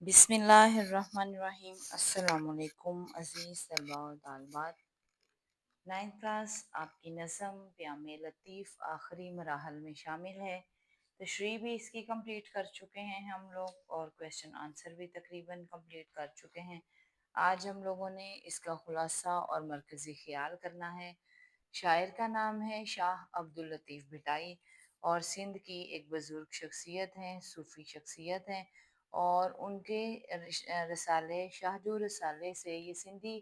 बिस्मिल्लाहिर्रहमानिर्रहीम। अस्सलाम वालेकुम अज़ीज़ तलबा और तालिबात। 9th क्लास आपकी नज़म प्याम लतीफ़ आखिरी मराहल में शामिल है। तशरीह भी इसकी कंप्लीट कर चुके हैं हम लोग और क्वेश्चन आंसर भी तकरीबन कंप्लीट कर चुके हैं। आज हम लोगों ने इसका खुलासा और मरकज़ी ख़्याल करना है। शायर का नाम है शाह अब्दुल लतीफ़ भिटाई और सिंध की एक बुज़ुर्ग शख्सियत हैं, सूफ़ी शख्सियत हैं और उनके रसाले शाहजू रसाले से ये सिंधी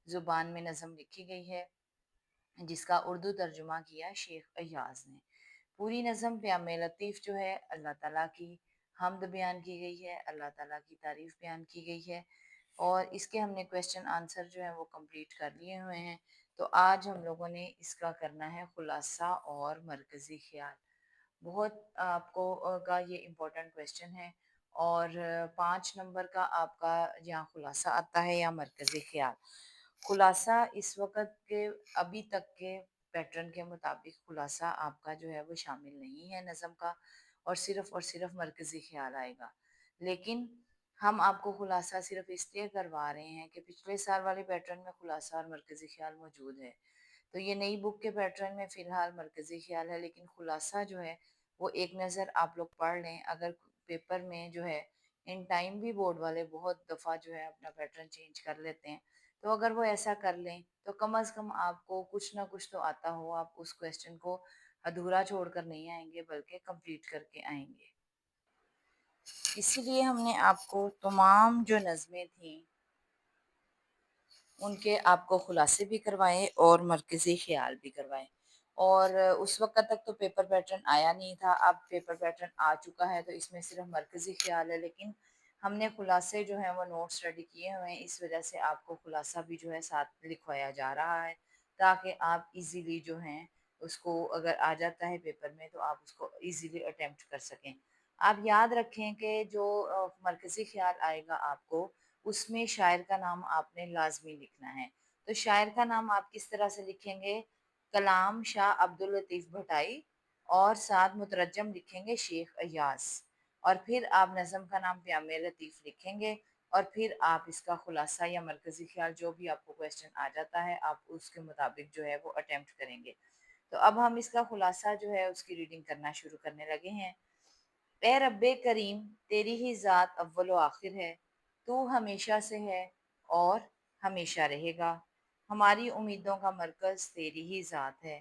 ज़ुबान में नज़म लिखी गई है जिसका उर्दू तर्जुमा किया शेख अय्याज़ ने। पूरी नज़म प्याम लतीफ़ जो है अल्लाह ताला की हम्द बयान की गई है, अल्लाह ताला की तारीफ़ बयान की गई है और इसके हमने क्वेश्चन आंसर जो है वो कंप्लीट कर लिए हुए हैं। तो आज हम लोगों ने इसका करना है खुलासा और मरकज़ी ख़्याल। बहुत आपको का ये इम्पोर्टेंट क्वेश्चन है और 5 नंबर का आपका यहाँ खुलासा आता है या मरकज़ी ख़्याल। खुलासा इस वक़्त के अभी तक के पैटर्न के मुताबिक खुलासा आपका जो है वो शामिल नहीं है नज़म का और सिर्फ़ मरकज़ी ख़्याल आएगा। लेकिन हम आपको खुलासा सिर्फ़ इसलिए करवा रहे हैं कि पिछले साल वाले पैटर्न में खुलासा और मरकज़ी ख़्याल मौजूद है। तो ये नई बुक के पैटर्न में फ़िलहाल मरकज़ी ख़्याल है लेकिन खुलासा जो है वो एक नज़र आप लोग पढ़ लें। अगर पेपर में जो है इन टाइम भी बोर्ड वाले बहुत दफ़ा जो है अपना पैटर्न चेंज कर लेते हैं, तो अगर वो ऐसा कर लें तो कम अज़ कम आपको कुछ ना कुछ तो आता हो, आप उस क्वेश्चन को अधूरा छोड़कर नहीं आएँगे बल्कि कंप्लीट करके आएँगे। इसीलिए हमने आपको तमाम जो नज़में थीं उनके आपको खुलासे भी करवाए और मरकज़ी ख़्याल भी करवाए और उस वक़्त तक तो पेपर पैटर्न आया नहीं था, अब पेपर पैटर्न आ चुका है तो इसमें सिर्फ़ मरकज़ी ख़्याल है लेकिन हमने खुलासे जो हैं वो नोट्स रेडी किए हुए हैं। इस वजह से आपको खुलासा भी जो है साथ लिखवाया जा रहा है ताकि आप इजीली जो हैं उसको अगर आ जाता है पेपर में तो आप उसको इजीली अटेम्प्ट कर सकें। आप याद रखें कि जो मरकज़ी ख़्याल आएगा आपको उसमें शायर का नाम आपने लाज़मी लिखना है। तो शायर का नाम आप किस तरह से लिखेंगे? कलाम शाह अब्दुल लतीफ़ भटाई और साथ मुतरज्जम लिखेंगे शेख अय्याज़ और फिर आप नज़म का नाम प्याम लतीफ़ लिखेंगे और फिर आप इसका खुलासा या मरकज़ी ख़्याल जो भी आपको क्वेश्चन आ जाता है, आप उसके मुताबिक जो है वो अटेम्प्ट करेंगे। तो अब हम इसका खुलासा जो है उसकी रीडिंग करना शुरू करने लगे हैं। ए रब्बे करीम तेरी ही ज़ात अव्वल व आखिर है, तू हमेशा से है और हमेशा रहेगा। हमारी उम्मीदों का मरकज़ तेरी ही ज़ात है,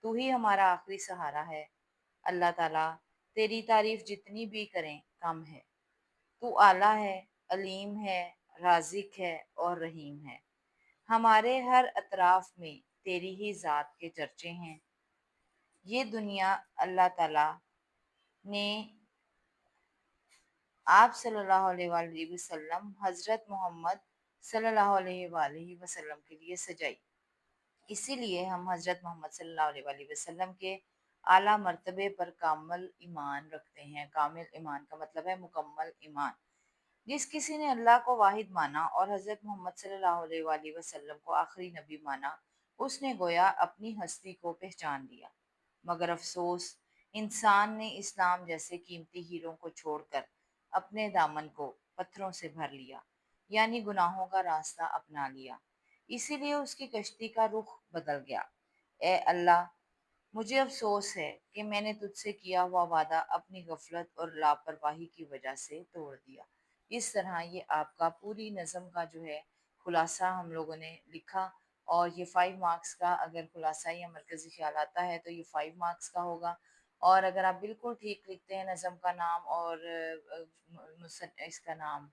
तू ही हमारा आखिरी सहारा है। अल्लाह ताला तेरी तारीफ़ जितनी भी करें कम है। तू आला है, अलीम है, राज़िक है और रहीम है। हमारे हर अतराफ़ में तेरी ही ज़ात के चर्चे हैं। ये दुनिया अल्लाह ताला ने आप सल्लल्लाहु अलैहि वसल्लम हज़रत मोहम्मद सल्लल्लाहु अलैहि वसल्लम के लिए सजाई। इसीलिए हम हज़रत मोहम्मद सल्लल्लाहु अलैहि वसल्लम के आला मर्तबे पर कामिल ईमान रखते हैं। कामिल ईमान का मतलब है मुकम्मल ईमान। जिस किसी ने अल्लाह को वाहिद माना और हज़रत मोहम्मद सल्लल्लाहु अलैहि वसल्लम को आखिरी नबी माना, उसने गोया अपनी हस्ती को पहचान लिया। मगर अफसोस, इंसान ने इस्लाम जैसे कीमती हीरों को छोड़कर अपने दामन को पत्थरों से भर लिया, यानी गुनाहों का रास्ता अपना लिया। इसीलिए उसकी कश्ती का रुख बदल गया। ए अल्लाह, मुझे अफसोस है कि मैंने तुझसे किया हुआ वादा अपनी गफलत और लापरवाही की वजह से तोड़ दिया। इस तरह ये आपका पूरी नज़म का जो है खुलासा हम लोगों ने लिखा और ये 5 मार्क्स का अगर खुलासा या मरकज़ी ख्याल आता है तो ये 5 मार्क्स का होगा और अगर आप बिल्कुल ठीक लिखते हैं नज़म का नाम और इसका नाम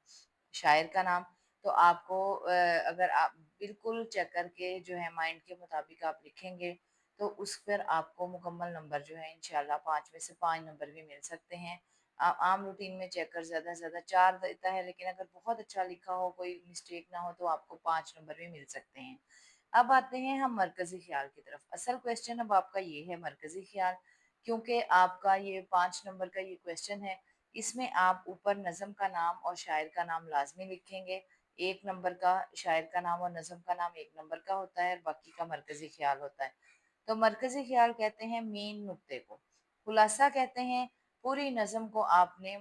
शायर का नाम तो आपको अगर आप बिल्कुल चेक करके जो है माइंड के मुताबिक आप लिखेंगे तो उस पर आपको मुकम्मल नंबर जो है इंशाल्लाह 5 में से 5 नंबर भी मिल सकते हैं। आम रूटीन में चेकर ज़्यादा से ज़्यादा 4 देता है लेकिन अगर बहुत अच्छा लिखा हो कोई मिस्टेक ना हो तो आपको 5 नंबर भी मिल सकते हैं। अब आते हैं हम मरकज़ी ख्याल की तरफ। असल क्वेश्चन अब आपका ये है मरकज़ी ख्याल, क्योंकि आपका ये 5 नंबर का ये क्वेश्चन है। इसमें आप ऊपर नज़म का नाम और शायर का नाम लाजमी लिखेंगे। 1 नंबर का शायर का नाम और नज़म का नाम 1 नंबर का होता है और बाकी का मरकज़ी ख्याल होता है। तो मरकज़ी ख्याल कहते हैं मेन नुक्ते को, खुलासा कहते हैं पूरी नज़म को आपने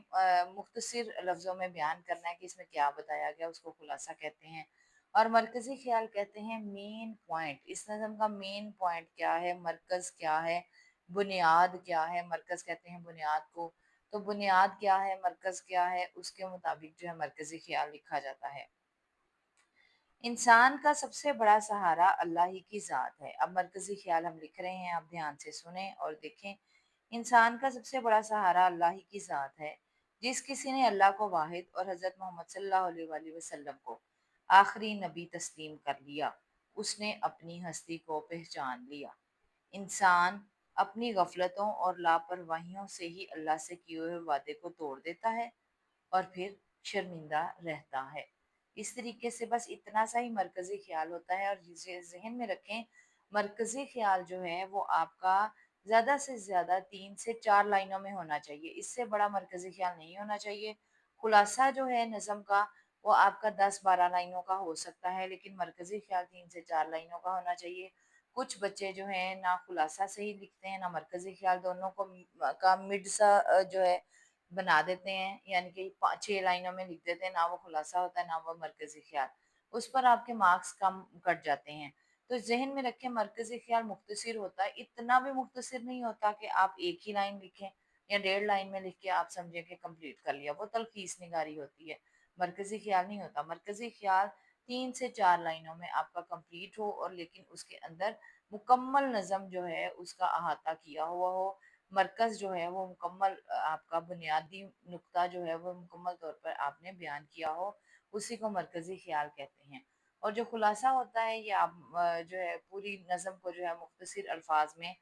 मुख्तसर लफ्ज़ों में बयान करना है कि इसमें क्या बताया गया, उसको खुलासा कहते हैं। और मरकज़ी ख़्याल कहते हैं मेन पॉइंट, इस नज़म का मेन पॉइंट क्या है, मरकज़ क्या है, बुनियाद क्या है। मरकज़ कहते हैं बुनियाद को, तो बुनियाद क्या है, मरकज़ क्या है, उसके मुताबिक जो है मरकज़ी ख़्याल लिखा जाता है। इंसान का सबसे बड़ा सहारा अल्लाह ही की ज़ात है। अब मरकज़ी ख़्याल हम लिख रहे हैं, आप ध्यान से सुने और देखें। इंसान का सबसे बड़ा सहारा अल्लाह ही की ज़ात है। जिस किसी ने अल्लाह को वाहिद और हज़रत मोहम्मद सल्लल्लाहु अलैहि वसल्लम को आखिरी नबी तस्लीम कर लिया, उसने अपनी हस्ती को पहचान लिया। इंसान अपनी गफलतों और लापरवाहियों से ही अल्लाह से किए हुए वादे को तोड़ देता है और फिर शर्मिंदा रहता है। इस तरीके से बस इतना सा ही मरकज़ी ख़्याल होता है। और जिसे ज़हन में रखें, मरकज़ी ख़्याल जो है वो आपका ज़्यादा से ज़्यादा 3 से 4 लाइनों में होना चाहिए, इससे बड़ा मरकज़ी ख़्याल नहीं होना चाहिए। खुलासा जो है नज़म का वो आपका 10-12 लाइनों का हो सकता है, लेकिन मरकज़ी ख़्याल 3 से 4 लाइनों का होना चाहिए। कुछ बच्चे जो हैं ना खुलासा सही लिखते हैं ना मरकज़ी ख़्याल, दोनों को का मिड सा जो है बना देते हैं, यानी कि 6 लाइनों में लिख देते हैं, ना वो खुलासा होता है ना वो मरकज़ी ख़्याल। उस पर आपके मार्क्स कम कट जाते हैं। तो ज़हन में रखें, मरकज़ी ख़्याल मुख्तसर होता है, इतना भी मुख्तसर नहीं होता कि आप एक ही लाइन लिखें या 1.5 लाइन में लिख के आप समझें कि कंप्लीट कर लिया, वो तलख़ीस निगारी होती है। मरकज़ी ख़्याल नहीं होता। मरकज़ी ख़्याल 3 से 4 लाइनों में आपका कंप्लीट हो और लेकिन उसके अंदर मुकम्मल नज़म जो है उसका अहाता किया हुआ हो। मरकज़ जो है वो मुकम्मल आपका बुनियादी नुक्ता जो है वो मुकम्मल तौर पर आपने बयान किया हो, उसी को मरकज़ी ख़्याल कहते हैं। और जो खुलासा होता है ये आप जो है पूरी नज़म को जो है मुख्तसर अल्फाज में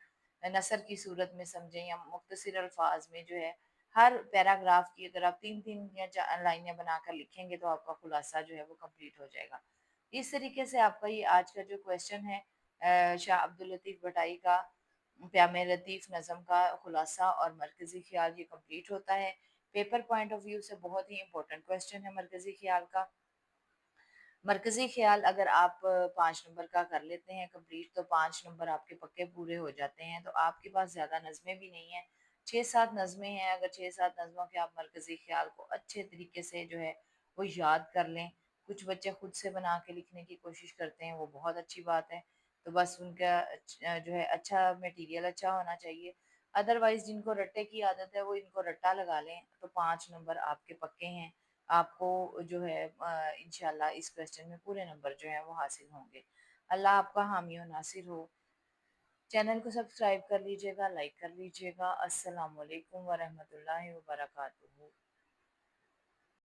नसर की सूरत में समझें या मुख्तसर अल्फाज में जो है हर पैराग्राफ की अगर आप 3-3 या 4 लाइनें बनाकर लिखेंगे तो आपका खुलासा जो है वो कंप्लीट हो जाएगा। इस तरीके से आपका ये आज का जो क्वेश्चन है शाह अब्दुल लतीफ़ भटाई का प्यामे लतीफ़ नज़म का खुलासा और मरकज़ी ख़्याल ये कंप्लीट होता है। पेपर पॉइंट ऑफ व्यू से बहुत ही इंपॉर्टेंट क्वेश्चन है मरकज़ी ख़्याल का। मरकज़ी ख़्याल अगर आप 5 नंबर का कर लेते हैं कंप्लीट, तो 5 नंबर आपके पक्के पूरे हो जाते हैं। तो आपके पास ज़्यादा नज़में भी नहीं हैं, 6-7 नज़में हैं। अगर 6-7 नज़मों के आप मरकज़ी ख़्याल को अच्छे तरीके से जो है वो याद कर लें। कुछ बच्चे खुद से बना के लिखने की कोशिश करते हैं, वो बहुत अच्छी बात है। तो बस उनका जो है अच्छा मटीरियल अच्छा होना चाहिए। अदरवाइज़ जिनको रट्टे की आदत है वो इनको रट्टा लगा लें, तो 5 नंबर आपके पक्के हैं। आपको जो है इंशाल्लाह इस क्वेश्चन में पूरे नंबर जो है वो हासिल होंगे। अल्लाह आपका हामी और नासिर हो। चैनल को सब्सक्राइब कर लीजिएगा, लाइक कर लीजिएगा। अस्सलाम वालेकुम व रहमतुल्लाहि व बरकातुहू।